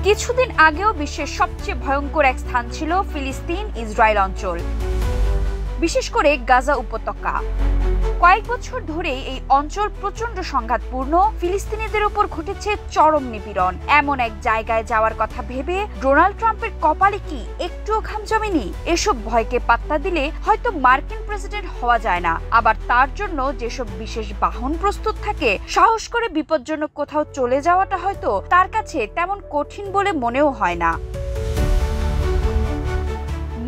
কিছুদিন আগেও বিশ্বের সবচেয়ে ভয়ঙ্কর এক স্থান ছিল ফিলিস্তিন ইসরায়েল অঞ্চল, বিশেষ করে গাজা উপত্যকা। কয়েক বছর ধরেই এই অঞ্চল প্রচন্ড সংঘাতপূর্ণ। ফিলিস্তিনিদের উপর ঘটেছে চরম নিপীড়ন। এমন এক জায়গায় যাওয়ার কথা ভেবে ডোনাল্ড ট্রাম্পের কপালে কি একটুও ঘাম জমেনি? এসব ভয়কে পাত্তা দিলে হয়তো মার্কিন প্রেসিডেন্ট হওয়া যায় না, আবার তার জন্য যেসব বিশেষ বাহন প্রস্তুত থাকে, সাহস করে বিপজ্জনক কোথাও চলে যাওয়াটা হয়তো তার কাছে তেমন কঠিন বলে মনেও হয় না।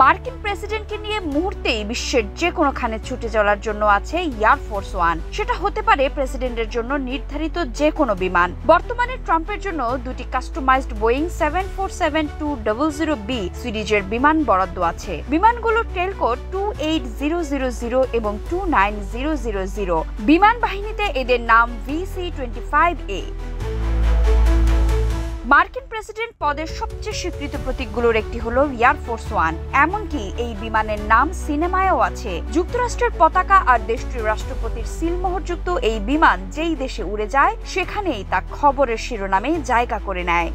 মার্কিন প্রেসিডেন্টকে নিয়ে মুহূর্তেই বিশ্বের যে কোনোখানে ছুটে চলার জন্য আছে এয়ার ফোর্স ওয়ান। সেটা হতে পারে প্রেসিডেন্টের জন্য নির্ধারিত যে কোনো বিমান। বর্তমানে ট্রাম্পের জন্য দুটি কাস্টমাইজড বোয়িং 747-200B সিরিজের বিমান বরাদ্দ আছে। বিমানগুলো টেলকোড 28000 এবং 29000। বিমান বাহিনীতে এদের নাম VC-25A। মার্কিন প্রেসিডেন্ট পদের সবচেয়ে স্বীকৃত প্রতীকগুলোর একটি হলো এয়ার ফোর্স ওয়ান। এমনকি এই বিমানের নাম সিনেমায়ও আছে। যুক্তরাষ্ট্রের পতাকা আর দেশটির রাষ্ট্রপতির সিলমোহরযুক্ত এই বিমান যেই দেশে উড়ে যায়, সেখানেই তা খবরের শিরোনামে জায়গা করে নেয়।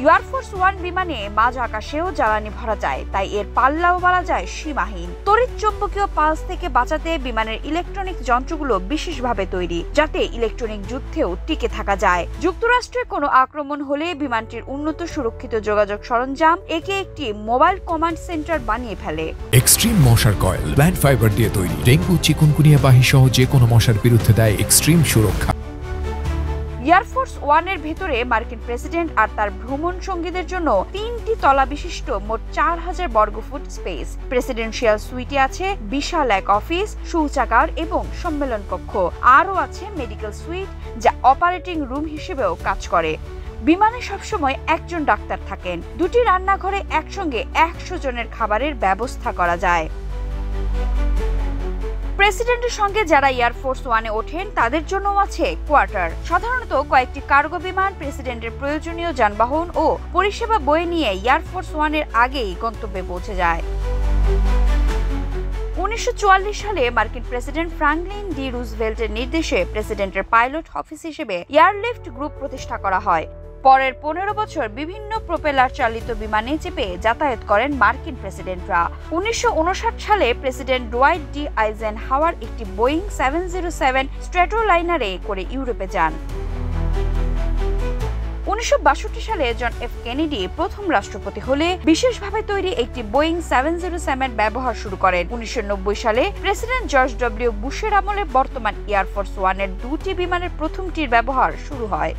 এয়ার ফোর্স ওয়ান বিমানে মাঝ আকাশেও জ্বালানি ভরা যায়, তাই এর পাল্লাও বলা যায় সীমাহীন। তড়িৎ চৌম্বকীয় পালস থেকে বাঁচাতে বিমানের ইলেকট্রনিক যন্ত্রগুলো বিশেষভাবে তৈরি, যাতে ইলেকট্রনিক যুদ্ধেও টিকে থাকা যায়। যুক্তরাষ্ট্রের কোনো আক্রমণ হলে বিমানটির উন্নত সুরক্ষিত যোগাযোগ সরঞ্জাম একে একটি মোবাইল কমান্ড সেন্টার বানিয়ে ফেলে। এক্সট্রিম মশার কয়েল প্ল্যান্ট ফাইবার দিয়ে তৈরি, ডেঙ্গু, চিকুনগুনিয়া বাহি সহ যে কোনো মশার বিরুদ্ধে দেয় এক্সট্রিম সুরক্ষা। এয়ার ফোর্স ওয়ানের ভেতরে মার্কিন প্রেসিডেন্ট আর তার ভ্রমণ সঙ্গীদের জন্য 3টি তলা বিশিষ্ট মোট 4000 বর্গফুট স্পেস। প্রেসিডেন্সিয়াল সুইটে আছে বিশাল এক অফিস, শৌচাগার এবং সম্মেলন কক্ষ। আরও আছে মেডিকেল সুইট, যা অপারেটিং রুম হিসেবেও কাজ করে। বিমানে সবসময় একজন ডাক্তার থাকেন। দুটি রান্নাঘরে একসঙ্গে 100 জনের খাবারের ব্যবস্থা করা যায়। প্রেসিডেন্টের সঙ্গে যারা এয়ার ফোর্স ওয়ানে ওঠেন তাদের জন্য আছে কোয়ার্টার। সাধারণত কয়েকটি কার্গো বিমান প্রেসিডেন্টের প্রয়োজনীয় যানবাহন ও পরিষেবা বয়ে নিয়ে এয়ার ফোর্স ওয়ানের আগেই গন্তব্যে পৌঁছে যায়। 1944 সালে মার্কিন প্রেসিডেন্ট ফ্রাঙ্কলিন ডি রুজভেল্টের নির্দেশে প্রেসিডেন্টের পাইলট অফিস হিসেবে এয়ারলিফট গ্রুপ প্রতিষ্ঠা করা হয়। পরের 15 বছর বিভিন্ন প্রোপেলার চালিত বিমানে চেপে যাতায়াত করেন মার্কিন প্রেসিডেন্টরা। 1959 সালে প্রেসিডেন্ট ডোয়াইট ডি আইজেনহাওয়ার একটি বোয়িং 707 স্ট্র্যাটোলাইনারে করে ইউরোপে যান। 1962 সালে জন এফ কেনেডি প্রথম রাষ্ট্রপতি হলে বিশেষভাবে তৈরি একটি বোয়িং 707 ব্যবহার শুরু করেন। 1990 সালে প্রেসিডেন্ট জর্জ ডব্লিউ বুশের আমলে বর্তমান এয়ার ফোর্স ওয়ানের দুটি বিমানের প্রথমটির ব্যবহার শুরু হয়।